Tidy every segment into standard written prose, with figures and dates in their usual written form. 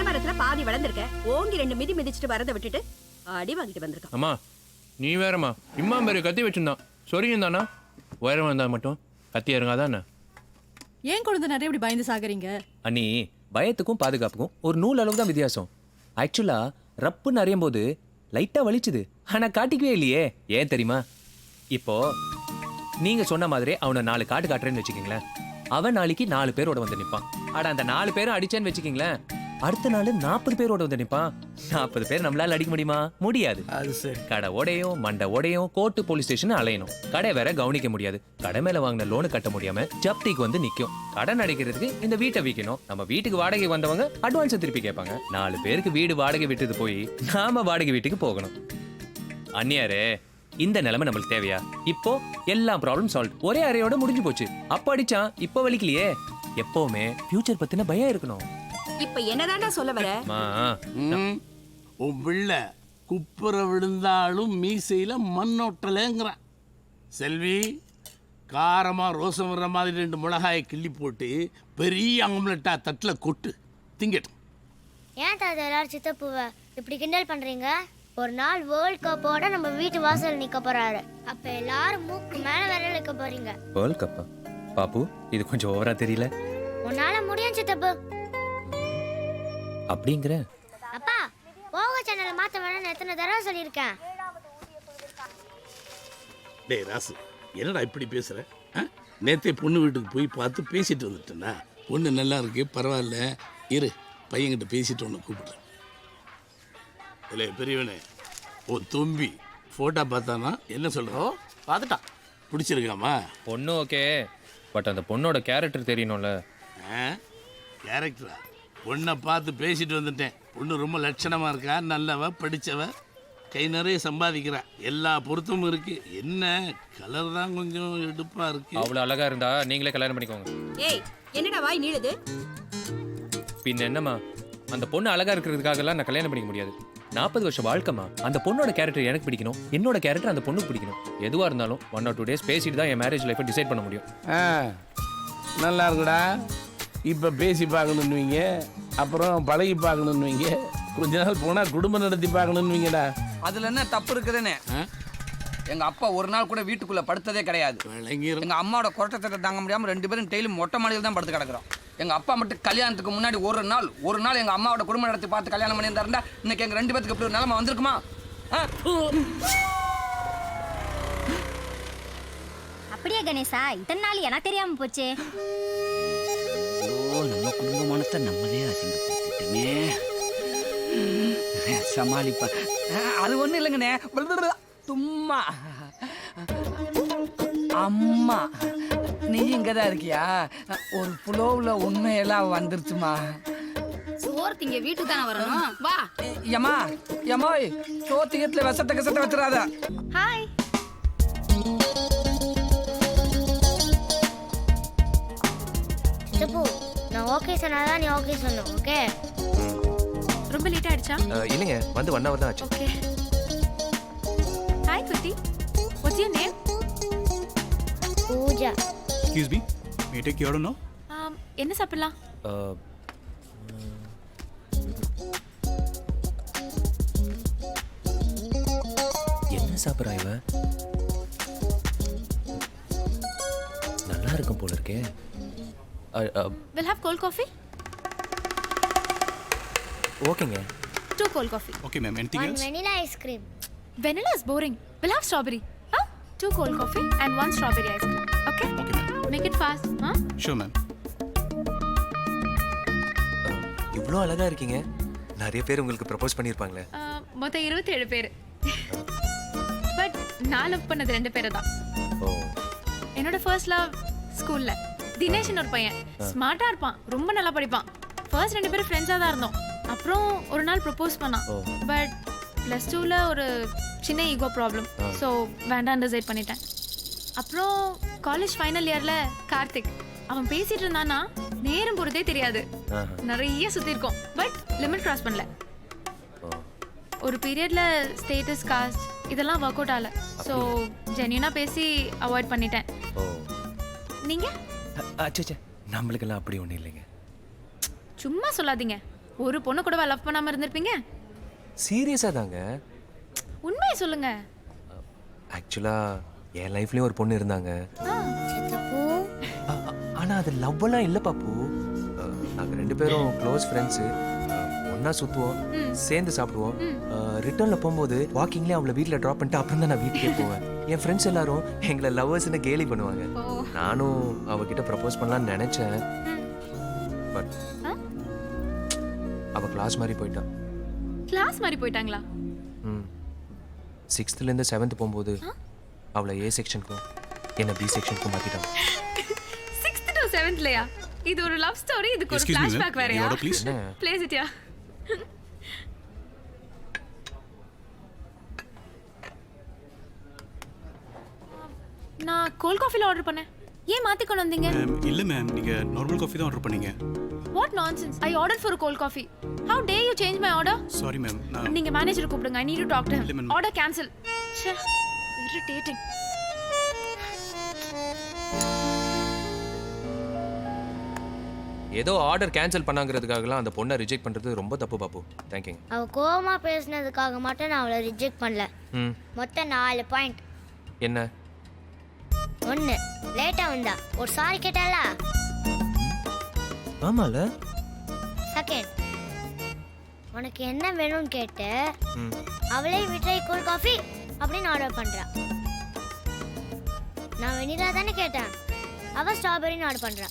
பனைமரத்துல பாதி வளர்ந்துருக்க, ஓங்கி 2 மிதி மிதிச்சுட்டு வரதை விட்டுட்டு அடி வாங்கிட்டு வந்திருக்கான். அம்மா நீ வேறம்மா, இம்மா பேரு கத்தி வச்சிருந்தான் சொரியும் தானா, உயரமா இருந்தா மட்டும் கத்தி இறங்காதானே? ஏன் குழந்தை நிறைய இப்படி பயந்து சாகுறீங்க? அண்ணி, பயத்துக்கும் பாதுகாப்புக்கும் ஒரு நூல் அளவு தான் வித்தியாசம். ஆக்சுவலா ரப்புன்னு அறியும் போது லைட்டா வலிச்சுது, ஆனா காட்டிக்கவே இல்லையே. ஏன் தெரியுமா? இப்போ நீங்க சொன்ன மாதிரி அவனை 4 காட்டு காட்டுறேன்னு வச்சுக்கீங்களேன், அவன் நாளைக்கு 4 பேரோட வந்து நிப்பான். ஆனா அந்த 4 பேரும் அடிச்சேன்னு வச்சுக்கீங்களேன், அடுத்த நாள் 40 பேரோட வந்து நிப்பான். 40 பேர் நம்மளால அடிக்க முடியுமா? முடியாது. அது சரி. கடை உடையும் மண்டை உடையும் கோர்ட்டு போலீஸ் ஸ்டேஷன் அலையணும். கடை வேற கவனிக்க முடியாது. கடை மேல வாங்கின லோனு கட்ட முடியாம ஜப்திக்கு வந்து நிக்கும். கடன் அடைக்கிறதுக்கு இந்த வீட்டை விற்கணும். நம்ம வீட்டுக்கு வாடகை வந்தவங்க அட்வான்ஸ் திருப்பி கேட்பாங்க. 4 பேருக்கு வீடு வாடகை விட்டது போய் நாம வாடகை வீட்டுக்கு போகணும். அந்நியாரே, இந்த நிலைமை நம்மளுக்கு தேவையா? இப்போ எல்லா ப்ராப்ளம் சால்வ். ஒரே அறையோட முடிஞ்சு போச்சு. அப்ப அடிச்சான், இப்போ வலிக்கலையே. எப்பவுமே ஃபியூச்சர் பத்தின பயம் இருக்கணும். இப்ப என்னதான்டா சொல்ல வர? உன் பிள்ளை குப்புற விழுந்தாலும் மீசையில மண்ணோட்டலைங்கிறான். செல்வி, காரமா ரோசம் வர்ற மாதிரி 2 மிளகாயை கிள்ளி போட்டு பெரிய ஆம்லெட்டா தட்டில் கொட்டு திங்கட்டும். ஏன் தாத்தா எல்லாரும் சித்தப்புவ இப்படி கிண்டல் பண்றீங்க? ஒரு நாள் வேர்ல்ட் கப்போட நம்ம வீட்டு வாசல் நிக்க போறாரு. அப்ப எல்லாரும் மூக்கு மேல விரல் வைக்க போறீங்க. வேர்ல்ட் கப்பா? பாப்பு, இது கொஞ்சம் ஓவரா தெரியல. உன்னால முடியும் சித்தப்பு. அப்படிங்கிற அப்பா, போக சேனலை மாத்த வேணும்னு எத்தனை தடவை சொல்லியிருக்கேன். டேய் ராசு, என்னடா இப்படி பேசுற? நேத்தே பொண்ணு வீட்டுக்கு போய் பார்த்து பேசிட்டு வந்துட்டேன்னா, பொண்ணு நல்லா இருக்கு, பரவாயில்ல, இரு பையன்கிட்ட பேசிட்டு ஒன்று கூப்பிடுறேன். இல்லை பெரியவனே, ஓ தும்பி ஃபோட்டோ பார்த்தானா? என்ன சொல்கிறோம்? பார்த்துட்டான். பிடிச்சிருக்காமா? பொண்ணு ஓகே, பட் அந்த பொண்ணோட கேரக்டர் தெரியணும்ல. கேரக்டரா? பொண்ணை பார்த்து பேசிட்டு வந்துட்டேன். பொண்ணு ரொம்ப லட்சணமாக இருக்கா, நல்லவ, படித்தவ, கை நிறைய சம்பாதிக்கிறா, எல்லா பொருத்தமும் இருக்கு. என்ன கலர் தான் கொஞ்சம் எடுப்பா இருக்கு. அவ்வளோ அழகா இருந்தா நீங்களே கல்யாணம் பண்ணிக்கோங்க. ஏய், என்னடா வாய் நீளுது? பின்ன என்னம்மா, அந்த பொண்ணு அழகா இருக்கிறதுக்காகலாம் நான் கல்யாணம் பண்ணிக்க முடியாது. 40 வருஷம் வாழ்க்கைமா. அந்த பொண்ணோட கேரக்டர் எனக்கு பிடிக்கணும், என்னோட கேரக்டர் அந்த பொண்ணுக்கு பிடிக்கணும். எதுவாக இருந்தாலும் 1 or 2 days பேசிட்டு தான் என் மேரேஜ் லைஃப்பை டிசைட் பண்ண முடியும். நல்லா இருக்குடா. இப்போ பேசி பார்க்கணுன்னுவீங்க, அப்புறம் பழகி பார்க்கணுன்னுவீங்க, கொஞ்ச நாள் போனால் குடும்பம் நடத்தி பார்க்கணுன்னுவீங்கடா. அதில் என்ன தப்பு இருக்குதுன்னு? எங்கள் அப்பா ஒரு நாள் கூட வீட்டுக்குள்ளே படுத்ததே கிடையாது. எங்கள் அம்மாவோட குரட்டத்தை தாங்க முடியாமல் 2 பேரும் டெய்லி மொட்டை மாடியில் தான் படுத்து கிடக்குறோம். எங்கள் அப்பா மட்டும் கல்யாணத்துக்கு முன்னாடி ஒரு நாள் எங்கள் அம்மாவோட குடும்பம் நடத்தி பார்த்து கல்யாணம் பண்ணியிருந்தாருந்தா இன்னைக்கு எங்கள் 2 பேருக்கு இப்படி ஒரு நிலைமை வந்திருக்குமா? அப்படியே கணேசா, இத்தனை நாள் எனக்கு தெரியாம போச்சு. நம்ம குடும்பமானத்தை நம்மளே அசிங்கப்படுத்திட்டோமே. சமாளிப்பா. அது ஒன்றும் இல்லைங்கண்ணே, சும்மா. அம்மா, நீ இங்கே தான் இருக்கியா? ஒரு புலோவில் உண்மையெல்லாம் வந்துருச்சுமா. சோறு திங்க வீட்டுக்கு தானே வரணும், வா. ஏமா ஏமாய், சோத்தியத்தில் விஷத்தை கசத்தை வச்சிடாத. ஹாய். சித்தப்பு, நான் ஓகே சொன்னாதான் நீ ஓகே சொன்ன. ஓகே? ரொம்ப லேட் ஆயிடுச்சா? இல்லைங்க, வந்து 1 hour தான் ஆச்சு. ஓகே. ஹாய் குட்டி, what's your name? Pooja. Excuse me, may take you no? என்ன சாப்பிடலாம்? என்ன சாப்பிட்றா இவ? நல்லா இருக்கும் போல இருக்கே. We'll have cold coffee? ஓகேங்க. 2 cold coffee. Okay ma'am, anything One else? vanilla ice cream. Vanilla is boring. We'll have strawberry. Huh? 2 cold coffee and 1 strawberry ice cream. Okay? Okay ma'am. Make it fast. Huh? Sure ma'am. இவ்வளோ அழகா இருக்கீங்க. நிறைய பேர் உங்களுக்கு propose பண்ணியிருப்பாங்களே. மொத்தம் 27 பேர். But நான் love பண்ணது 2 பேரை தான். ஓ. என்னோட ஃபர்ஸ்ட் லவ் ஸ்கூல்ல தினேஷ்னு ஒரு பையன், ஸ்மார்ட்டா இருப்பான், ரொம்ப நல்லா படிப்பான். ஃபர்ஸ்ட் 2 பேரும் ஃப்ரெண்ட்ஸா தான் இருந்தோம். அப்புறம் ஒரு நாள் ப்ரப்போஸ் பண்ணான். பட் +2ல ஒரு சின்ன ஈகோ ப்ராப்ளம், ஸோ வேண்டாம் டிசைட் பண்ணிட்டேன். அப்புறம் காலேஜ் ஃபைனல் இயர்ல கார்த்திக், அவன் பேசிட்டு இருந்தானா நேரம் போறதே தெரியாது. நிறைய சுத்தி இருக்கோம், பட் லிமிட் கிராஸ் பண்ணல. ஒரு பீரியட்ல ஸ்டேட்டஸ், காஸ்ட் இதெல்லாம் ஒர்க் அவுட் ஆகல, ஸோ ஜென்யூனா பேசி அவாய்ட் பண்ணிட்டேன். நீங்க? அச்சே, நம்மளுக்கெல்லாம் அப்படி ஒன்றும் இல்லைங்க. சும்மா சொல்லாதீங்க. ஒரு பொண்ணு கூட லவ் பண்ணாம இருந்திருப்பீங்க? சீரியஸா தாங்க. உண்மையை சொல்லுங்க. ஆக்சுவலா என் லைஃப்லயும் ஒரு பொண்ணு இருந்தாங்க. சித்தப்பு ஆனா அது லவ்வெல்லாம் இல்லை பாப்பு. நாங்க 2 பேரும் க்ளோஸ் ஃப்ரெண்ட்ஸு. ஒன்னா சுத்துவோம், சேர்ந்து சாப்பிடுவோம். ரிட்டர்ன்ல போகும்போது வாக்கிங்லேயே அவளை வீட்டில் ட்ராப் பண்ணிட்டு அப்புறம் தான் நான் வீட்டுக்கே போவேன். என் ஃப்ரெண்ட்ஸ் எல்லாரும் எங்களை லவ்வர்ஸ்னு கேலி பண்ணுவாங்க. நானும் அவகிட்ட ப்ரப்போஸ் பண்ணலாம்னு நினைச்சேன். பட் அவ கிளாஸ் மாதிரி போயிட்டான். கிளாஸ் மாதிரி போயிட்டாங்களா? 6th 7th போகும்போது அவளை A செக்ஷனுக்கும் என்ன B செக்ஷனுக்கும் மாத்திட்டாங்க. 6th to 7thலயா? இது ஒரு லவ் ஸ்டோரி, இதுக்கு ஒரு Excuse me, ஃபிளாஷ்பேக் ma'am. வேறயா? Your order, please. ப்ளேஸ் இட்யா. நான் கோல்ட் காஃபில ஆர்டர் பண்ணேன். ஏன் மாத்தி கொண்டு வந்தீங்க? இல்லை மேம் நீங்கள் நார்மல் காஃபி தான் ஆர்டர் பண்ணீங்க. What nonsense. I ordered for a cold coffee. How dare you change my order? Sorry ma'am நான் நீங்க மேனேஜர் கூப்பிடுங்க. I need to talk to இல்ல, him. ma'am. Order cancel. ச்சே, irritating. ஏதோ order cancel பண்ணாங்கிறதுக்காகலாம் அந்த பொண்ணை ரிஜெக்ட் பண்றது ரொம்ப தப்பு பாப்பு. தேங்க்யூங்க. அவ கோவமா பேசினதுக்காக மட்டும் நான் அவளை ரிஜெக்ட் பண்ணல. மொத்தம் 4 பாயிண்ட். என்ன? 1 லேட்டா வந்தா ஒரு சாரி கேட்டால. ஆமால. செகண்ட் உனக்கு என்ன வேணும்னு கேட்டு அவளே மிட்டாய் கூல் காஃபி அப்படின்னு ஆர்டர் பண்றா. நான் வெனிலா தானே கேட்டேன், அவ ஸ்ட்ராபெரின்னு ஆர்டர் பண்றா.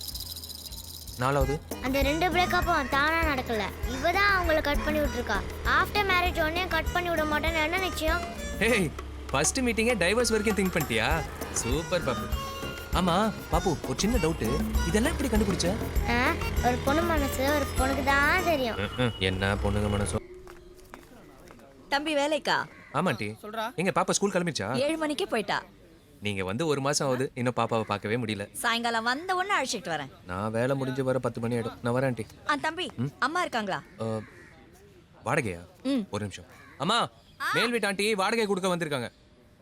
4வது அந்த 2 பிரேக்கப்பும் தானா நடக்கல. இவ தான் அவங்கள கட் பண்ணி விட்டுருக்கா. ஆஃப்டர் மேரேஜ் உடனே கட் பண்ணி விட மாட்டேன்னு என்ன நிச்சயம்? ஹேய், ஃபர்ஸ்ட் மீட்டிங்கே டைவர்ஸ் வரைக்கும் திங்க் பண்ணிட்டியா? சூப்பர் பாப்பு. ஆமா பாப்பு, ஒரு சின்ன டவுட். இதெல்லாம் எப்படி கண்டுபிடிச்ச? ஒரு பொண்ணு மனசு ஒரு பொண்ணுக்கு தான் தெரியும். என்ன பொண்ணுங்க மனசோ. தம்பி வேலைக்கா? ஆமாண்டி. எங்க பாப்பா ஸ்கூல் கிளம்பிச்சா? 7 மணிக்கே போயிட்டா. நீங்க வந்து 1 மாசம் ஆகுது, இன்னும் பாப்பாவை பார்க்கவே முடியல. சாயங்காலம் வந்த உடனே அழைச்சிட்டு வரேன். நான் வேலை முடிஞ்சு வர 10 மணி ஆயிடும். நான் வரேன் ஆண்டி. தம்பி அம்மா இருக்காங்களா? வாடகையா? ஒரு நிமிஷம். அம்மா, மேல் வீட்டு ஆண்டி வாடகை கொடுக்க வந்திருக்காங்க.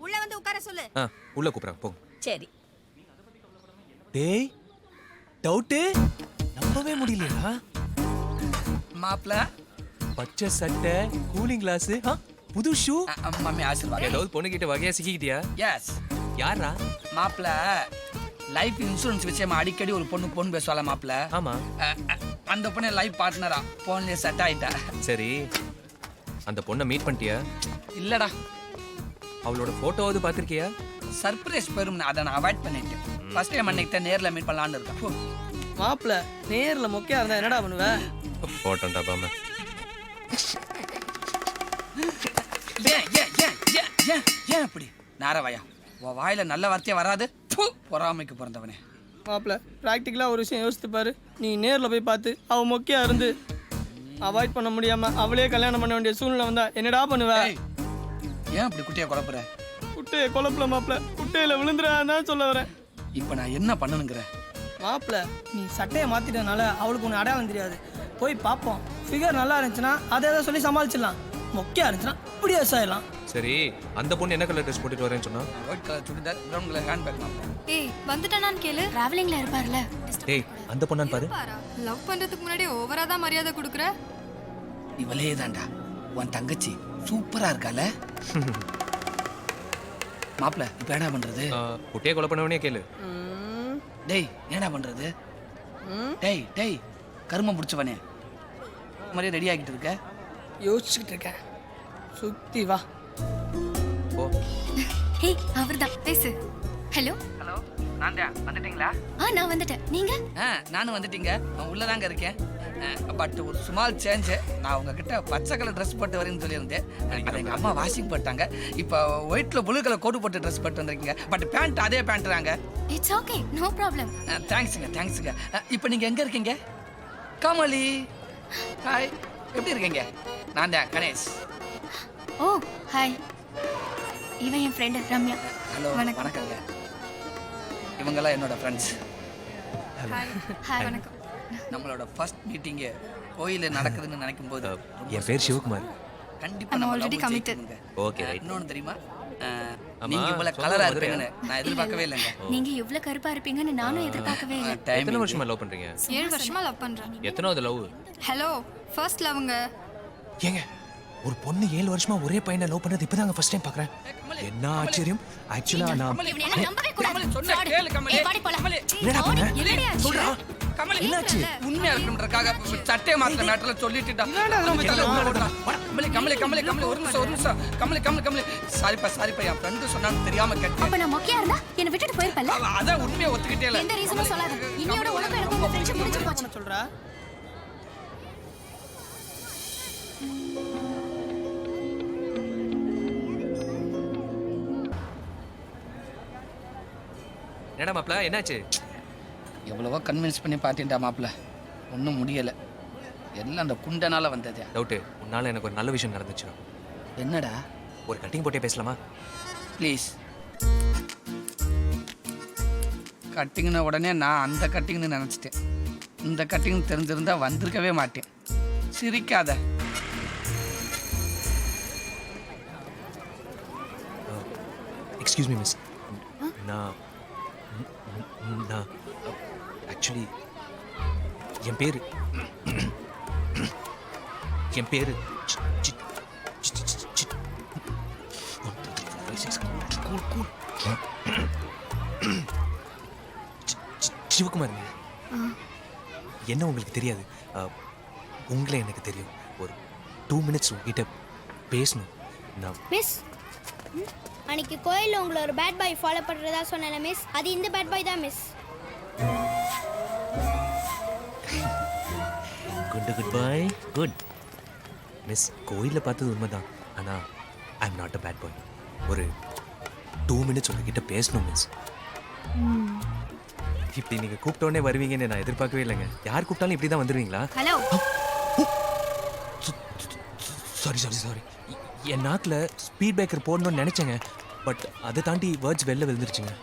உள்ள வந்து உட்கார சொல்லு. உள்ள கூப்பிடுறாங்க, போங்க. சரி. டேய், டவுட்டு நம்பவே முடியலையா? மாப்ள பச்சை சட்டை, கூலிங் கிளாஸ், புது ஷூ. மம்மி ஆசீர்வாதம். ஏதாவது பொண்ணுகிட்ட வகையா சிக்கிக்கிட்டியா? எஸ். யாரா? மாப்ள லைஃப் இன்சூரன்ஸ் விஷயமா அடிக்கடி ஒரு பொண்ணு பேசுவாள மாப்ள. ஆமா. அந்த பொண்ணு லைஃப் பார்ட்னரா போன்லயே செட் ஆயிட்டா. சரி, அந்த பொண்ணை மீட் பண்ணிட்டியா? இல்லடா. அவளோட போட்டோவாவது பார்த்திருக்கியா? சர்ப்ரைஸ் பெரும், அதை நான் அவாய்ட் பண்ணிட்டேன். ஃபர்ஸ்ட் டைம் அன்னைக்கு நேர்ல மீட் பண்ணலாம்னு இருக்கேன். மாப்பிள்ள நேர்ல மொக்கையா இருந்தா என்னடா பண்ணுவ? போட்டோண்டா பாம. ஏன் அப்படி நாரவாயா? உன் வாயில நல்ல வார்த்தையே வராது. பொறாமைக்கு பிறந்தவனே. மாப்பிள்ள ப்ராக்டிக்கலா ஒரு விஷயம் யோசித்து பாரு. நீ நேர்ல போய் பார்த்து அவ மொக்கையா இருந்து அவாய்ட் பண்ண முடியாம அவளே கல்யாணம் பண்ண வேண்டிய சூழ்நிலை வந்தா என்னடா பண்ணுவ? ஏன் அப்படி குட்டியை குழப்புற? குட்டையை குழப்பல மாப்பிள்ள, குட்டையில விழுந்துடாதான் சொல்ல வரேன். இப்ப நான் என்ன பண்ணணுங்கிற? மாப்பிள்ள நீ சட்டையை மாத்திட்டனால அவளுக்கு ஒன்று அடையாளம் தெரியாது. போய் பார்ப்போம். ஃபிகர் நல்லா இருந்துச்சுன்னா அதை ஏதாவது சொல்லி சமாளிச்சிடலாம். மொக்கையா இருந்துச்சுன்னா இப்படியே ஆயிடலாம். சரி, அந்த பொண்ணு என்ன கலர் ட்ரெஸ் போட்டுட்டு வரேன்னு சொன்னா? White colour churidar, brown colour hand bag. மாப்ள ஏய், வந்துட்டானான்னு கேளு. டிராவலிங்ல இருப்பார்ல. டேய், அந்த பொண்ணான்னு பாரு. லவ் பண்றதுக்கு முன்னாடி ஓவரா தான் மரியாதை கொடுக்குற. இவளே தான்டா உன் தங்கச்சி. சூப்பரா இருக்கால மாப்ள. இப்ப என்ன பண்றது? குட்டியை கொலை பண்ணவனே கேளு. டேய், என்னடா பண்றது? டேய் டேய் கருமம் பிடிச்சவனே, மாதிரியே ரெடி ஆகிட்டு இருக்க? யோசிச்சுக்கிட்டு இருக்கேன். சுத்தி வா. ஓ, ஹே, அவர்தான். பேசு. ஹலோ. ஹலோ, நான் தான். வந்துட்டீங்களா? நான் வந்துட்டேன். நீங்க? நானும் வந்துட்டீங்க. நான் உள்ளதாங்க இருக்கேன். பட் ஒரு ஸ்மால் சேஞ்ச். நான் உங்ககிட்ட பச்சை கலர் ட்ரெஸ் போட்டு வரேன்னு சொல்லியிருந்தேன். அதை எங்கள் அம்மா வாஷிங் போட்டாங்க. இப்போ ஒயிட்ல ப்ளூ கலர் கோட் போட்டு ட்ரெஸ் போட்டு வந்திருக்கீங்க. பட் பேண்ட் அதே பேண்ட் தாங்க. It's okay, no problem. தேங்க்ஸுங்க தேங்க்ஸுங்க. இப்போ நீங்கள் எங்கே இருக்கீங்க? கமலி, ஹாய், எப்படி இருக்கீங்க? நான் தான் கணேஷ். ஓ, ஹாய். இவன் என் ஃப்ரெண்டு ரம்யா. ஹலோ, வணக்கங்க. இவங்கெல்லாம் என்னோட ஃப்ரெண்ட்ஸ். ஹாய், வணக்கம். நம்மளோட ஃபர்ஸ்ட் மீட்டிங்கு கோயிலில் நடக்குதுன்னு நினைக்கும் போது என் பேர் சிவகுமார். கண்டிப்பாக நம்ம ஆல்ரெடி கமிட்டட். Okay, right. இன்னொன்று தெரியுமா? நீங்க இவ்வளவு கலரா இருப்பீங்கன்னு நான் எதிர்பார்க்கவே இல்லைங்க. நீங்க இவ்ளோ கருப்பா இருப்பீங்கன்னு நானும் எதிர்பார்க்கவே இல்லை. எத்தனை வருஷமா லவ் பண்றீங்க? 7 வருஷமா லவ் பண்றேன். எத்தனாவது லவ்? Hello, first லவ்ங்க. ஏங்க ஒரு பொண்ணு 7 வருஷமா ஒரே பையனை லவ் பண்ணது இப்பதாங்க ஃபர்ஸ்ட் டைம் பார்க்கறேன். என்ன ஆச்சரியம். ஆக்சுவலா நான் கமலி, சொன்னா கேளு கமலி. கமலி, என்னடா பண்ண? சொல்றா. கமலி, என்னாச்சு? உண்மையா இருக்கணும்ன்றக்காக சட்டை மாத்திர மேட்டர்ல சொல்லிட்டுடா. கமலி கமலி கமலி கமலி ஒரு நிமிஷம். கமலி கமலி கமலி சாரிப்பா என் ஃப்ரெண்டு சொன்னான்னு தெரியாம கேட்டேன். அப்ப நான் மொக்கையா இருந்தா என்ன விட்டுட்டு போயிருப்பல. அதான் உண்மையை ஒத்துக்கிட்டே இல்ல. எந்த ரீசனும் சொல்லாத. இன்னையோட உனக்கு எனக்கு உங்க ஃப்ரெண்ட்ஷிப் முடிஞ்சு போச்சு. சொல்றா என்னடா மாப்ள என்னாச்சு? எவ்வளவோ கன்வின்ஸ் பண்ணி பார்த்துட்டா மாப்பிள்ள, ஒன்றும் முடியலை. எல்லாம் அந்த குண்டனால வந்தது. டவுட்டு உன்னால எனக்கு ஒரு நல்ல விஷயம் நடந்துச்சு. என்னடா? ஒரு கட்டிங் போட்டே பேசலாமா? ப்ளீஸ். கட்டிங்ன உடனே நான் அந்த கட்டிங்னு நினச்சிட்டேன். இந்த கட்டிங் தெரிஞ்சிருந்தா வந்திருக்கவே மாட்டேன். சிரிக்காத. Excuse me miss. நான் ஆக்சுவலி என் பேரு சிவகுமார். என்ன உங்களுக்கு தெரியாது, உங்களை எனக்கு தெரியும். ஒரு 2 minutes உங்ககிட்ட பேசணும். நான் மிஸ், அன்னைக்கு கோயிலில் உங்களை ஒரு பேட் பாய் ஃபாலோ பண்ணுறதா சொன்னேன் மிஸ். அது இந்த பேட் பாய் தான் miss. Good boy. Good miss, கோயிலில் பார்த்தது உண்மைதான். ஆனால் I am not a bad boy. ஒரு 2 minutes உங்ககிட்ட பேசணும் மிஸ். இப்படி நீங்கள் கூப்பிட்டோன்னே வருவீங்கன்னு நான் எதிர்பார்க்கவே இல்லைங்க. யார் கூப்பிட்டாலும் இப்படி தான் வந்துடுவீங்களா? ஹலோ. சாரி. என் நாக்கில் ஸ்பீட் பிரேக்கர் போடணும்னு நினச்சேங்க. பட் அதை தாண்டி வேர்ட்ஸ் வெளில விழுந்துருச்சுங்க.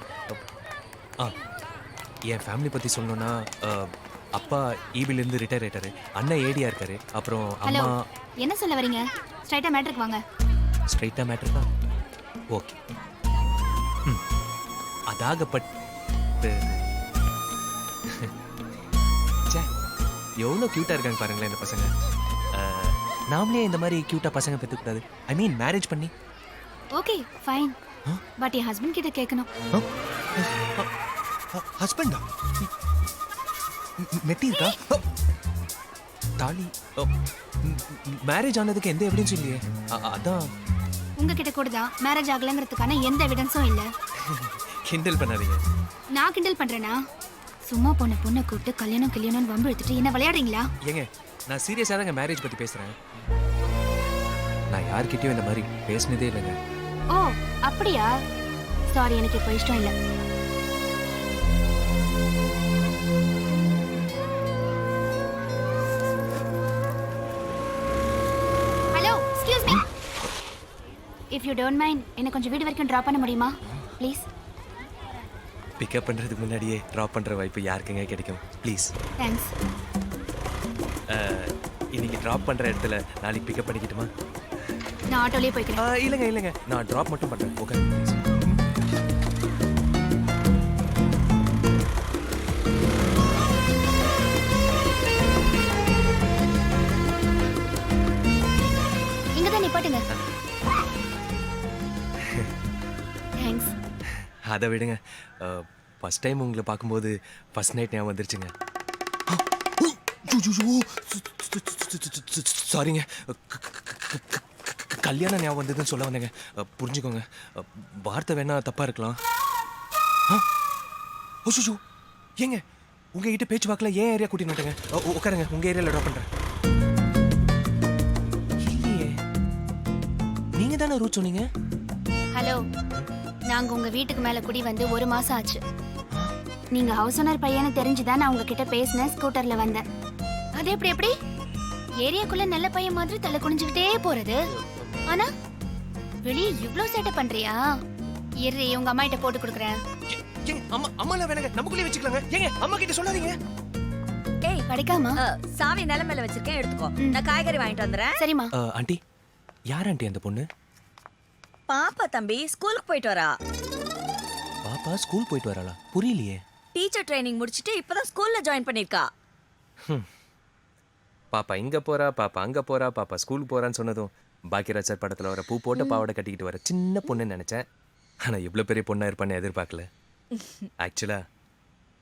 என் ஃபேமிலி பற்றி சொல்லணுன்னா, அப்பா ஈபிலேருந்து ரிட்டையர் ஆயிட்டாரு. அண்ணன் ஏடியா இருக்காரு. அப்புறம் அம்மா. என்ன சொல்ல வரீங்க? ஸ்ட்ரைட்டா மேட்ருக்கு வாங்க. ஸ்ட்ரைட்டாக மேட்டர் தான். ஓகே. அதாகப்பட்டு எவ்வளோ க்யூட்டாக இருக்காங்க பாருங்களேன் இந்த பசங்க. நாமளே இந்த மாதிரி க்யூட்டாக பசங்க பெற்றுக்கூடாது? ஐ மீன் மேரேஜ் பண்ணி. Okay fine. But N husband கிட்ட கேட்கணும். ஹஸ்பண்டா? மெட்டி இருக்கா? தாலி? மேரேஜ் ஆனதுக்கு எந்த எவிடன்ஸும் இல்லையே. அதான். உங்ககிட்ட கூட தான் மேரேஜ் ஆகலைங்கிறதுக்கான எந்த எவிடன்ஸும் இல்லை. கிண்டல் பண்ணாதீங்க. நான் கிண்டல் பண்றேனா? சும்மா பொண்ணை கூப்பிட்டு கல்யாணம்னு வம்பு எடுத்துட்டு என்ன விளையாடுறீங்களா? ஏங்க நான் சீரியஸாக தாங்க மேரேஜ் பற்றி பேசுகிறேன். நான் யார்கிட்டயும் இந்த மாதிரி பேசினதே இல்லைங்க. ஓ அப்படியா? சாரி, எனக்கு இப்போ இஷ்டம் இல்லை. Hello, excuse me. If you don't mind என்னை கொஞ்சம் வீடு வரைக்கும் ட்ராப் பண்ண முடியுமா ப்ளீஸ்? பிக்கப் பண்ணுறதுக்கு முன்னாடியே ட்ராப் பண்ணுற வாய்ப்பு யாருக்குங்க கிடைக்கும்? ப்ளீஸ். தேங்க்ஸ். இன்னைக்கு ட்ராப் பண்ணுற இடத்துல நாளைக்கு பிக்கப் பண்ணிக்கிட்டுமா? நான் ஆட்டோலேயே போய்க்கிறேன். இல்லைங்க நான் ட்ராப் மட்டும் பண்ணுறேன். ஓகே. இங்கே தான் நிப்பாட்டுங்க. தேங்க்ஸ். அதை விடுங்க. ஃபஸ்ட் டைம் உங்களை பார்க்கும்போது ஃபஸ்ட் நைட் ஞாபகம் வந்துருச்சுங்க. சாரிங்க, கல்யாணம் ஞாபகம் வந்ததுன்னு சொல்ல வந்தேங்க. புரிஞ்சுக்கோங்க, வார்த்தை வேணா தப்பாக இருக்கலாம். ஓ ஏங்க உங்ககிட்ட பேச்சு வாக்கில் ஏன் ஏரியா கூட்டின்னு வந்துட்டேங்க. உட்காருங்க, உங்கள் ஏரியாவில் ட்ராப் பண்ணுறேன். இல்லையே, நீங்கள் தானே ரூட் சொன்னீங்க. ஹலோ, நாங்க உங்க வீட்டுக்கு மேல குடி வந்து 1 மாசம் ஆச்சு. நீங்க ஹவுஸ் ஓனர் பையனை தெரிஞ்சுதான் நான் உங்ககிட்ட பேசினேன். ஸ்கூட்டர்ல வந்தேன். அது எப்படி ஏரியாக்குள்ள நல்ல பையன் மாதிரி தலை குனிஞ்சுக்கிட்டே போறது? ஆனா வெளியே இவ்ளோ சேட்டை பண்றியா? இரு, உங்க அம்மா கிட்ட போட்டு கொடுக்குறேன். அம்மால வேணாங்க, நமக்குள்ளே வச்சுக்கலாங்க. ஏங்க அம்மா கிட்ட சொல்லாதீங்க. ஏய் படிக்காமா? சாவி நிலமையில வச்சிருக்கேன், எடுத்துக்கோ. நான் காய்கறி வாங்கிட்டு வந்துடுறேன். சரிம்மா. ஆண்டி, யார் ஆண்டி அந்த பொண்ணு? பாப்பா தம்பி ஸ்கூலுக்கு போயிட்டு வரா. பாப்பா ஸ்கூல் போயிட்டு வராளா? புரியலையே. டீச்சர் ட்ரைனிங் முடிச்சிட்டு இப்பதான் ஸ்கூல்ல ஜாயின் பண்ணிருக்கா. பாப்பா இங்க போறா, பாப்பா அங்க போறா, பாப்பா ஸ்கூல் போறான்னு சொன்னதும் பாக்கியராஜ் சார் படத்துல வர பூ போட்ட பாவாடை கட்டிக்கிட்டு வர சின்ன பொண்ணுன்னு நினைச்சேன். ஆனா இவ்வளவு பெரிய பொண்ணா இருப்பான்னு எதிர்பார்க்கல. ஆக்சுவலா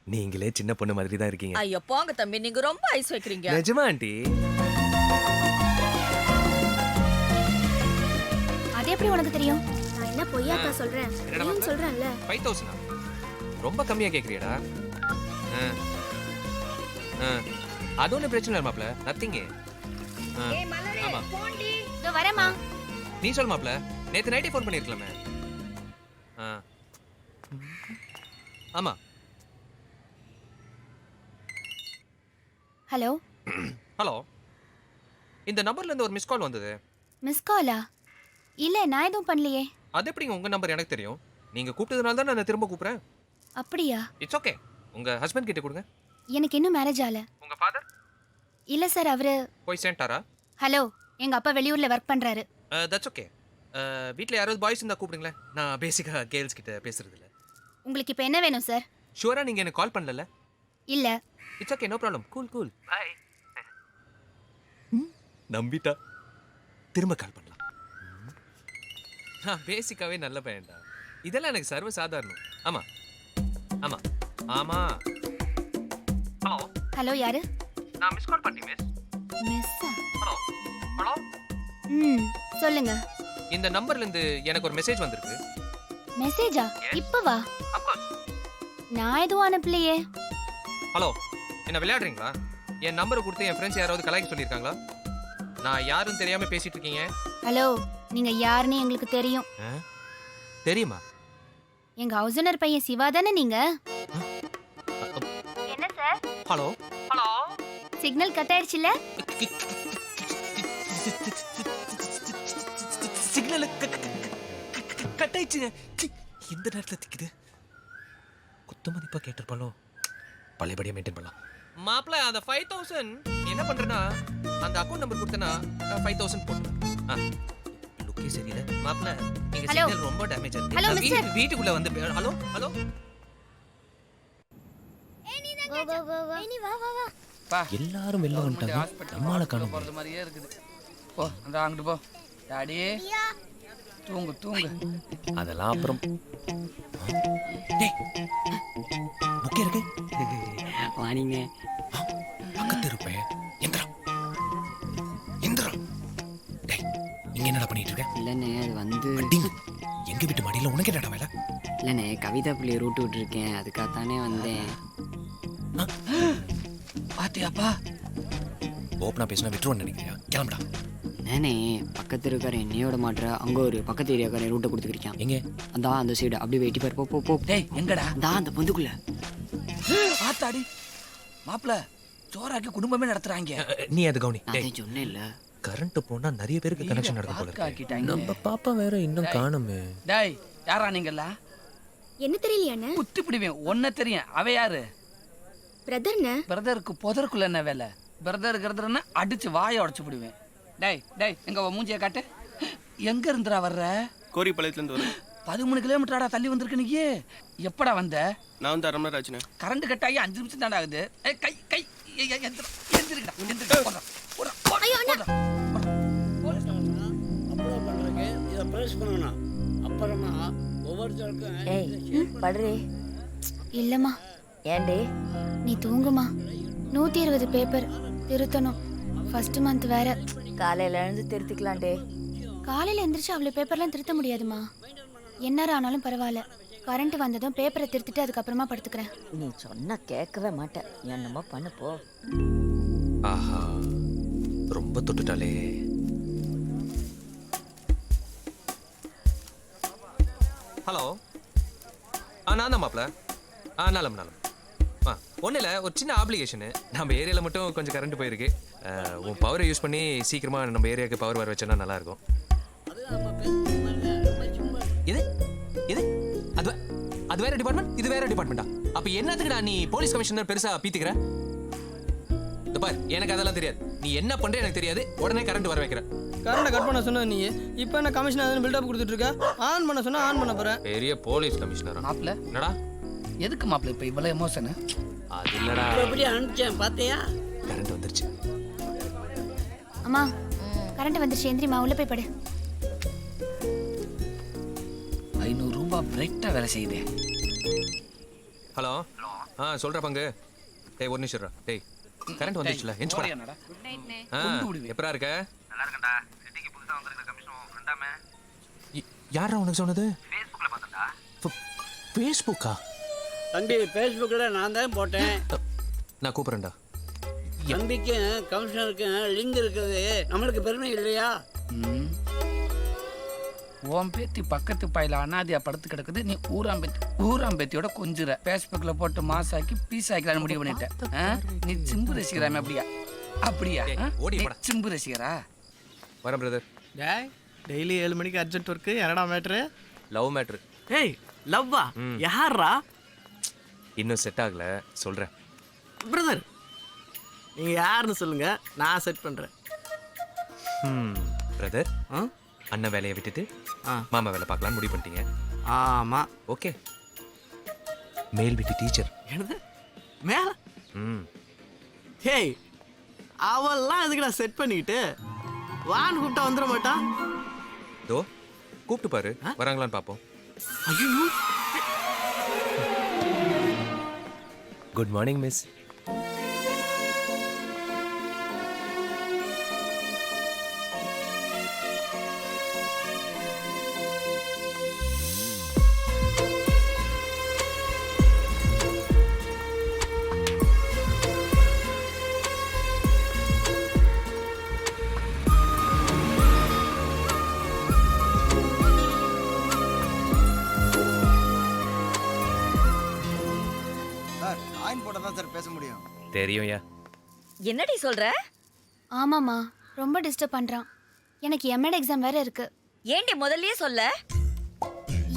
நீங்களே சின்ன பொண்ணு மாதிரி தான் இருக்கீங்க. ஐயோ போங்க தம்பி, நீங்க ரொம்ப ஐஸ் வைக்கிறீங்க. நிஜமா ஆண்டி? அது எப்படி உனக்கு தெரியும்? நான் என்ன பொய்யாக்கா சொல்றேன்? நீயும் சொல்றேன்ல. 5000 ரொம்ப கம்மியா கேக்குறியடா. அது ஒன்றும் பிரச்சனை இல்லை மாப்ள, நத்திங்க. ஆமா இதோ வரேம்மா. நீ சொல் மாப்ள, நேத்து நைட்டே ஃபோன் பண்ணிருக்கலாமே. ஆமா. ஹலோ. ஹலோ, இந்த நம்பர்ல இருந்து ஒரு மிஸ் கால் வந்தது. மிஸ் காலா? இல்ல, நான் எதுவும் பண்ணலையே. அது எப்படிங்க உங்க நம்பர் எனக்கு தெரியும்? நீங்க கூப்பிட்டதுனால தான் நான் திரும்ப கூப்பிடுறேன். அப்படியா? It's okay. உங்க ஹஸ்பண்ட் கிட்ட கொடுங்க. எனக்கு இன்னும் மேரேஜ் ஆகல. உங்க ஃபாதர்? இல்ல சார், அவரு போய் சேர்ந்தாரா? ஹலோ, எங்க அப்பா வெளியூர்ல ஒர்க் பண்றாரு. That's okay. வீட்ல யாராவது பாய்ஸ் இருந்தா கூப்பிடுங்களேன். நான் பேசிக்கா கேர்ள்ஸ் கிட்ட பேசுறது இல்ல. உங்களுக்கு இப்ப என்ன வேணும் சார்? ஷூரா நீங்க எனக்கு கால் பண்ணல? இல்ல. It's okay, no problem. Cool. Bye. நம்பிட்டா. திரும்ப கால் பண்ணலாம். நான் பேசிக்காவே நல்ல பையன்டா. இதெல்லாம் எனக்கு சர்வ சாதாரணம். ஆமா. ஹலோ. ஹலோ, யாரு? நான் மிஸ் கால் பண்ணி மிஸ். மிஸ்ஸா? ஹலோ. சொல்லுங்க. இந்த நம்பர்ல இருந்து எனக்கு ஒரு மெசேஜ் வந்திருக்கு. மெசேஜா? இப்பவா? Of course. நான் எதுவும் அனுப்பலையே. ஹலோ, என்ன விளையாடுறீங்களா? என் நம்பரை கொடுத்து என் ஃப்ரெண்ட்ஸ் யாராவது கலாய்க்க சொல்லியிருக்காங்களா? நான் யாரும் தெரியாம பேசிட்டு இருக்கீங்க. ஹலோ, நீங்க யாருன்னு எங்களுக்கு தெரியும். தெரியுமா? எங்க ஹவுஸ் ஓனர் பையன் சிவா தானே நீங்க? என்ன சார்? ஹலோ. சிக்னல் கட் ஆயிடுச்சுல? சிக்னல் கட் ஆயிடுச்சுங்க. இந்த நேரத்துல திக்குது. குத்துமதிப்பா கேட்டிருப்பாலோ. பழையபடியா மெயின்டைன் பண்ணலாம். மாப்ள, அந்த 5000 என்ன பண்றேன்னா, அந்த அக்கவுண்ட் நம்பர் கொடுத்தனா 5000 போட்டுறேன். லுக்கே சரியில்லை மாப்ள. நீங்க சிக்னல் ரொம்ப டேமேஜ் ஹலோ, ஆயிருக்கு. மிஸ்டர். வீட்டுக்குள்ள வந்து ஹலோ. எல்லாரும் வெளில வந்துட்டாங்க. நம்மால காணோம். போறது மாதிரியே இருக்குது. போ, அந்த அங்கிட்டு போ. டாடி தூங்கு. அதெல்லாம் அப்புறம். டேய், முக்கிய இருக்கு. வாணிங்க. பக்கத்து இருப்பேன். எந்திரா. டேய், இங்க என்னடா பண்ணிட்டு இருக்க? இல்லண்ணே, அது வந்து எங்க வீட்டு மாடியில உனக்கு என்னடா வேலை? இல்லண்ணே, கவிதா பிள்ளைய ரூட்டு விட்டுருக்கேன், அதுக்காகத்தானே வந்தேன். பாத்தியாப்பா? ஓப்பனா பேசினா விட்டுருவோன்னு நினைக்கிறியா? கிளம்புடா. நானே பக்கத்து இருக்கார என்னையோட மாட்டுற அங்க ஒரு பக்கத்து ஏரியாக்கார ரூட்டை கொடுத்துருக்கேன். எங்க? அந்த சைடு அப்படியே வெயிட்டி பாரு. போ. டேய், எங்கடா? அந்த பொந்துக்குள்ள. ஆத்தாடி மாப்ள, சோறாக்கி குடும்பமே நடத்துறாங்க. நீ அது கவுனி. நான் சொன்னேன் இல்ல, கரண்ட் போனா நிறைய பேருக்கு கனெக்ஷன் நடக்கும் போல இருக்கு. ஆக்கிட்டாங்க. நம்ம பாப்பா வேற இன்னும் காணுமே. டேய், யாரா நீங்கல்ல? என்ன தெரியலையாண்ணே? குத்தி பிடிவேன். ஒன்ன தெரியும். அவ யாரு? பிரதர்ண்ணே. பிரதருக்கு புதருக்குள்ள என்ன வேலை? பிரதர்னா அடிச்சு வாயை உடச்சு பிடுவேன். டேய், எங்க மூஞ்சிய காட்டு. எங்க இருந்துடா வர்ற? கோரிப்பாளையத்துல இருந்து வரேன். 13 கிலோமீட்டராடா தள்ளி வந்திருக்கு நீ. எப்படா வந்த? நான் வந்து 1/2 மணி நேரம் ஆச்சுண்ணே. கரண்ட் கட் ஆகி 5 நிமிஷம் தாண்டா ஆகுது. கை எந்திரிக்கடா. படுறி. இல்லம்மா. ஏண்டி? நீ தூங்குமா. 120 பேப்பர் திருத்தணும். ஃபர்ஸ்ட் மந்த் வேற. காலையில எழுந்து திருத்திக்கலாண்டே. காலையில எந்திரிச்சு அவ்வளவு பேப்பர்லாம் திருத்த முடியாதுமா. என்ன ஆனாலும் பரவாயில்ல. கரண்ட் வந்ததும் பேப்பரை திருத்திட்டு அதுக்கப்புறமா படுத்துக்கிறேன். நீ சொன்னா கேட்கவே மாட்டேன். என்னமோ பண்ணு போ. ஆஹா, ரொம்ப தொட்டுட்டாலே. ஹலோ. நான் தான் மாப்ள. நாலம். ஒன்றும் இல்லை, ஒரு சின்ன ஆப்ளிகேஷனு. நம்ம ஏரியாவில் மட்டும் கொஞ்சம் கரண்ட் போயிருக்கு. உன் பவரை யூஸ் பண்ணி சீக்கிரமாக நம்ம ஏரியாவுக்கு பவர் வர வச்சோன்னா நல்லாயிருக்கும். இது அது வேற டிபார்ட்மெண்ட், இது வேற டிபார்ட்மெண்ட்டா? அப்போ என்னத்துக்குடா நீ போலீஸ் கமிஷனர் பெருசாக பீத்துக்கிற? பாரு, எனக்கு அதெல்லாம் தெரியாது. நீ என்ன பண்ற எனக்கு தெரியாது. உடனே கரண்ட் வர வைக்கிற. கரண்ட கட் பண்ண சொன்ன நீ இப்போ என்ன கமிஷனர் பில்டப் கொடுத்துட்டு இருக்க? ஆன் பண்ண சொன்னா ஆன் பண்ண போறேன். பெரிய போலீஸ் கமிஷனரா? மாப்ள, என்னடா எதுக்கு மாப்ள இப்ப இவ்வளவு எமோஷன்? அது இல்லடா, எப்படி அனுப்பிச்சேன் பாத்தியா? கரண்ட் வந்துருச்சு. அம்மா கரண்ட் வந்துருச்சு, எந்திரிமா உள்ள போய் படு. 500 ரூபாய் பிரைட்டாக வேலை செய்யுது. ஹலோ சொல்ற பங்கு. டேய் ஒரு நிமிஷம் இருடா. டேய் கரண்ட் வந்துச்சுல எஞ்சி போடா. எப்பரா இருக்க? நல்லா இருக்கேன்டா. சிட்டிக்கு புதுசாக வந்திருக்க கமிஷன் ஃப்ரெண்டாமே. யாரா உனக்கு சொன்னது? ஃபேஸ்புக்கில் பார்த்தேன்டா. ஃபேஸ்புக்கா? தம்பி ஃபேஸ்புக்கில் நான் தான் போட்டேன். நான் கூப்பிட்றேன்டா. தம்பிக்கும் கமிஷனருக்கும் லிங்க் இருக்குது. நம்மளுக்கு பெருமை இல்லையா? உன் பேத்தி பக்கத்து பாயில அனாதியா படுத்து கிடக்குது. நீ ஊராம்பேத்தியோட கொஞ்சுற. ஃபேஸ்புக்கில் போட்டு மாசாக்கி பீஸ் ஆக்கலான்னு முடிவு பண்ணிட்டேன். நீ சிம்பு ரசிக்கிறாமே? அப்படியா? ஓடி நீ போடா. சிம்பு ரசிக்கிறா? வரேன் பிரதர். டேய் டெய்லி 7 மணிக்கு அர்ஜென்ட் ஒர்க்கு. என்னடா மேட்ரு? Love matter. ஏய் லவ்வா? யாரா? இன்னும் செட் ஆகல, சொல்றேன். பிரதர் நீங்கள் யாருன்னு சொல்லுங்க, நான் செட் பண்ணுறேன். பிரதர், அண்ணன் வேலையை விட்டுட்டு மாமா வேலை பார்க்கலான்னு முடிவு பண்ணிட்டீங்க. ஆமாம். ஓகே. மேல் வீட்டு டீச்சர். என்னது மேலே? ம். ஹேய் அவெல்லாம் எதுக்கு நான் செட் பண்ணிக்கிட்டு வான்னு கூப்பிட்டா வந்துட மாட்டான். தோ கூப்பிட்டு பாரு, வராங்களான்னு பார்ப்போம். ஐயோ குட் மார்னிங் மிஸ். தெரியும்யா. என்னடி சொல்ற? ஆமாம்மா, ரொம்ப டிஸ்டர்ப் பண்றான். எனக்கு எம்எட் எக்ஸாம் வேற இருக்கு. ஏண்டி முதல்லயே சொல்ல?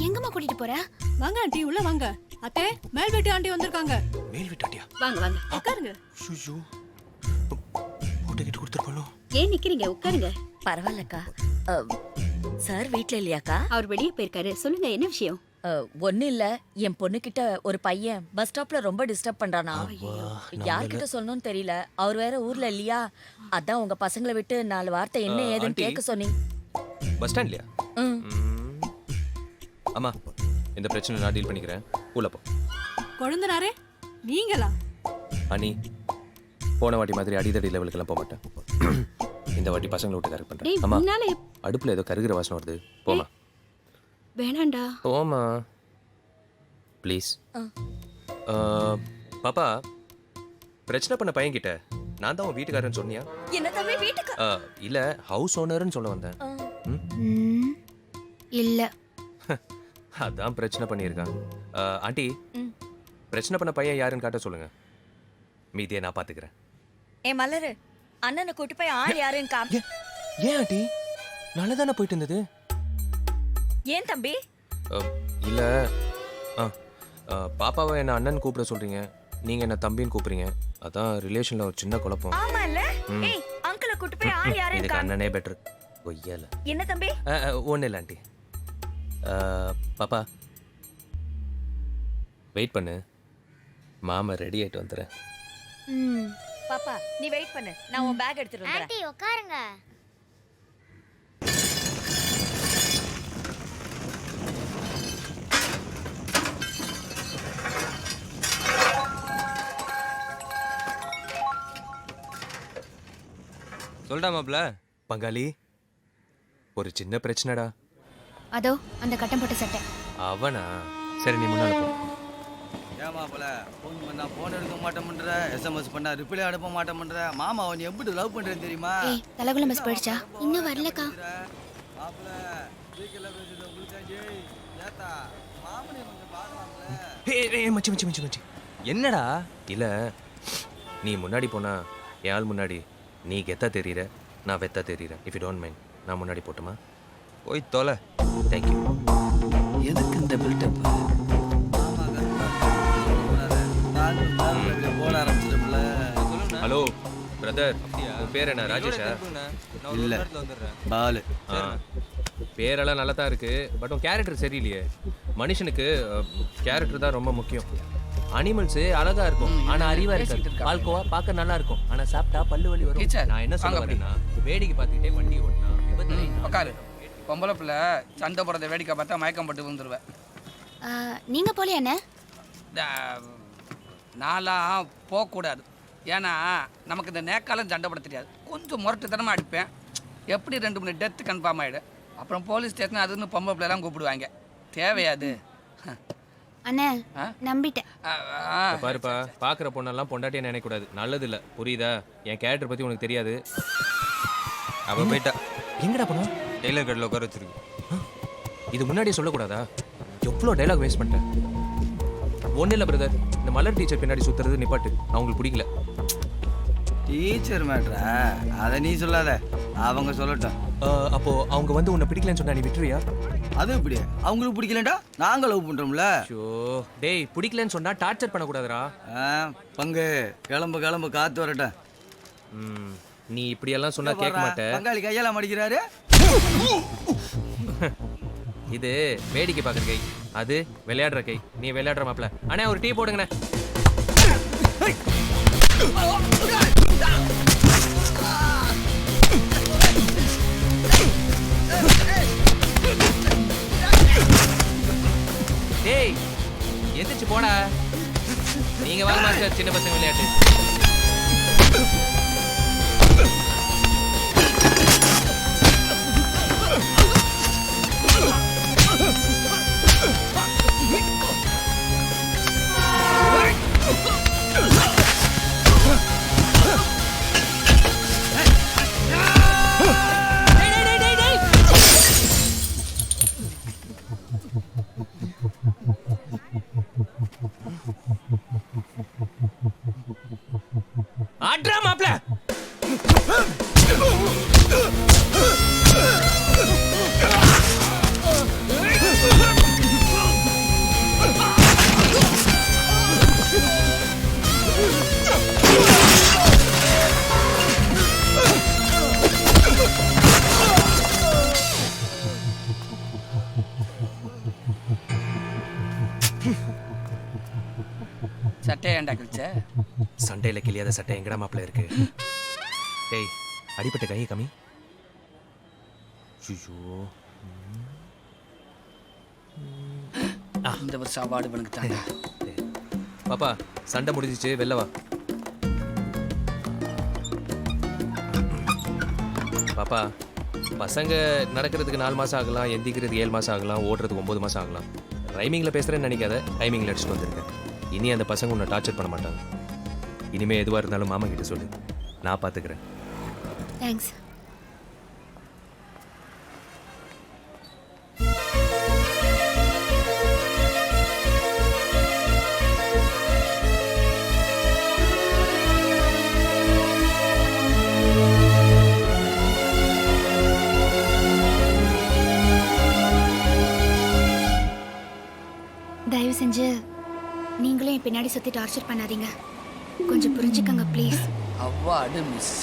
எங்கம்மா கூட்டிட்டு போற? வாங்க ஆண்டி உள்ள வாங்க. அத்தை மேல் வீட்டு ஆண்டி வந்திருக்காங்க. மேல் வீட்டாட்டியா? வாங்க வாங்க உட்காருங்க. ஷூ போட்டுக்கிட்டு கொடுத்துருப்பாளோ? ஏன் நிக்கிறீங்க? உட்காருங்க. பரவாயில்லக்கா. சார் வீட்ல இல்லையாக்கா? அவர் வெளியே போயிருக்காரு. சொல்லுங்க என்ன விஷயம்? ஒன்னும் இல்ல, என் பொண்ணுகிட்ட ஒரு பையன் பஸ் ஸ்டாப்ல ரொம்ப டிஸ்டர்ப் பண்றானா. யார்கிட்ட சொல்லணும்னு தெரியல. அவர் வேற ஊர்ல இல்லையா, அதான் உங்க பசங்களை விட்டு 4 வார்த்தை என்ன ஏதுன்னு கேட்க சொன்னீங்க. பஸ் ஸ்டாண்ட்லயா? அம்மா இந்த பிரச்சனை நான் டீல் பண்ணிக்கிறேன், உள்ள போ. கொழுந்தனாரே நீங்களா? அனி, போன வாட்டி மாதிரி அடிதடி லெவலுக்கெல்லாம் போக மாட்டேன். இந்த வாட்டி பசங்களை விட்டு கரெக்ட் பண்றேன். அம்மா அடுப்புல ஏதோ கருகிற வாசனை வருது, போமா. வேணாண்டா. போமா ப்ளீஸ். பாப்பா, பிரச்சனை பண்ண பையன்கிட்ட நான் தான் உன் வீட்டுக்காரன்னு சொன்னியா? என்ன தம்பி வீட்டுக்கு? இல்ல ஹவுஸ் ஓனர்னு சொல்ல வந்தேன். இல்ல. அதான் பிரச்சனை பண்ணியிருக்கான். ஆண்டி, பிரச்சனை பண்ண பையன் யாருன்னு காட்ட சொல்லுங்க, மீதியை நான் பாத்துக்கிறேன். ஏ மலரு, அண்ணனை கூட்டு போய் ஆள் யாருன்னு காம். ஏன் ஆண்டி, நல்லதானே போயிட்டு இருந்தது? ஏன் தம்பி? இல்ல பாப்பாவை என்ன அண்ணன் கூப்பிட சொல்றீங்க, நீங்க என்ன தம்பின்னு கூப்பிடுறீங்க. அதான் ரிலேஷன்ல ஒரு சின்ன குழப்பம். ஆமா இல்ல? ஏய் அங்கிளை கூட்டு போய் ஆள் யாருன்னு இதுக்கு காம். அண்ணனே பெட்டர். ஒய்யல. என்ன தம்பி? ஒன்றும் இல்லை ஆண்டி. பாப்பா வெயிட் பண்ணு, மாமா ரெடி ஆகிட்டு வந்துடுறேன். பாப்பா நீ வெயிட் பண்ணு, நான் உன் பேக் எடுத்துட்டு வந்துறேன். ஆண்டி உட்காருங்க. சொல்டா மாப்ள. பங்காளி, ஒரு சின்ன பிரச்சனைடா. அதோ அந்த கட்டம் போட்ட சட்டை. அவனா? சரி நீ முன்னால போ. ஏமா போல ஃபோன் பண்ணா ஃபோன் எடுக்க மாட்டேன்ற, எஸ்எம்எஸ் பண்ணா ரிப்ளை அனுப்ப மாட்டேன்ற. மாமா அவன் எப்படி லவ் பண்றேன்னு தெரியுமா? ஏய் தலகுல மிஸ் போயிடுச்சா? இன்னும் வரலக்கா. மாப்ள வீக்கல பேசிட்டு குளிச்சாஜி ஏத்தா மாமனே கொஞ்சம் பார்க்கலாம்ல. ஏய் மச்சி மச்சி மச்சி மச்சி, என்னடா? இல்ல நீ முன்னாடி போனா என் ஆள் முன்னாடி நீ கெத்தா தெரியுற, நான் வெத்தா தெரியுறேன். இஃப் யூ டோன்ட் மைண்ட் நான் முன்னாடி போட்டுமா? போய் தொலை. தேங்க்யூ. எதுக்கு இந்த பில்டப்? போட ஆரம்பிச்சிட்டோம்ல. ஹலோ பிரதர், உன் பேர் என்ன? ராஜேஷா? இல்ல பாலு. பேரெல்லாம் நல்லா தான் இருக்கு, பட் உன் கேரக்டர் சரியில்லையே. மனுஷனுக்கு கேரக்டர் தான் ரொம்ப முக்கியம். அனிமல்ஸ் அழகா இருக்கும் ஆனா அறிவா இருக்காது. பால்கோவா பார்க்க நல்லா இருக்கும் ஆனா சாப்பிட்டா பல்லு வலி வரும். டீச்சர், நான் என்ன சொல்ல வாங்க வரேன்னா வேடிக்கை பார்த்துக்கிட்டே வண்டி ஓட்டினா விபத்து உட்காரு. பொம்பளை பிள்ளை சண்டை போடுறத வேடிக்கை பார்த்தா மயக்கம் பட்டு விழுந்துருவேன். நீங்க போலியா அண்ணே? நான்லாம் போகக்கூடாது. ஏன்னா நமக்கு இந்த நேக்காலம் சண்டை போட தெரியாது. கொஞ்சம் முரட்டுத்தனமாக அடிப்பேன். எப்படி 2 மணி டெத்து கன்ஃபார்ம் ஆகிடும். அப்புறம் போலீஸ் ஸ்டேஷன் அதுன்னு பொம்பளை பிள்ளைலாம் கூப்பிடுவாங்க. தேவையாது. அண்ணே நம்பிட்டேன். பாருப்பா பாக்குற பொண்ணெல்லாம் பொண்டாட்டியே நினைக்க கூடாது. நல்லது இல்ல புரியுதா? என் கேரக்டர் பத்தி உனக்கு தெரியாது. அவ போயிட்டா. எங்கடா போனா? டெய்லர் கடையில் உட்கார வச்சிருக்கு. இது முன்னாடியே சொல்லக்கூடாதா? எவ்வளோ டைலாக் வேஸ்ட் பண்ணிட்டேன். ஒன்றும் இல்லை பிரதர், இந்த மலர் டீச்சர் பின்னாடி சுத்துறது நிப்பாட்டு. அவங்களுக்கு பிடிக்கல. டீச்சர் மேட்ரா அதை நீ சொல்லாத, அவங்க சொல்லட்டும். அப்போ அவங்க வந்து உன்னை பிடிக்கலன்னு சொன்னா நீ விட்டுறியா? அது எப்படி அவங்களுக்கு பிடிக்கலடா? நாங்க லவ் பண்றோம்ல. ஷோ டேய், பிடிக்கலன்னு சொன்னா டார்ச்சர் பண்ணக்கூடாதுடா. பங்கு கிளம்பு கிளம்பு, காத்து வரட்டும். நீ இப்படியெல்லாம் சொன்னா கேட்க மாட்டேன். பங்காளி கையெல்லாம் மடிக்கிறாரு. இது வேடிக்கை பார்க்குற கை, அது விளையாடுற கை. நீ விளையாடுற மாப்பிள்ள. அண்ணா ஒரு டீ போடுங்கண்ணே. டேய் எந்திரிச்சு போடா. நீங்க வாங்க மாஸ்டர், சின்ன பசங்க விளையாட்டு. ஆட்ரா மாப்ள. சட்டையை ஏன்டா கிழிச்ச? சண்டையில கிளியாத சட்டை எங்கடா மாப்பிள்ள இருக்கு? டேய் அடிப்பட்ட கையை கம்மி. ஐயோ இந்த வருஷம் அவார்டு எனக்கு தாங்க. பாப்பா சண்டை முடிஞ்சிச்சு, வெளில வா. பாப்பா பசங்க நடக்கிறதுக்கு 4 மாசம் ஆகலாம், எந்திக்கிறதுக்கு 7 மாசம் ஆகலாம், ஓடுறதுக்கு 9 மாசம் ஆகலாம். ரைமிங்ல பேசுறேன்னு நினைக்காத, டைமிங்ல அடிச்சுட்டு வந்திருக்கேன். இனி அந்த பசங்க உன்னை டார்ச்சர் பண்ண மாட்டாங்க. இனிமே எதுவாக இருந்தாலும் மாமா கிட்ட சொல்லு, நான் பார்த்துக்கிறேன். தேங்க்ஸ். தயவு செஞ்சு நீங்களும் என் பின்னாடி சுற்றி டார்ச்சர் பண்ணாதீங்க. கொஞ்சம் புரிஞ்சுக்கங்க ப்ளீஸ். Award miss.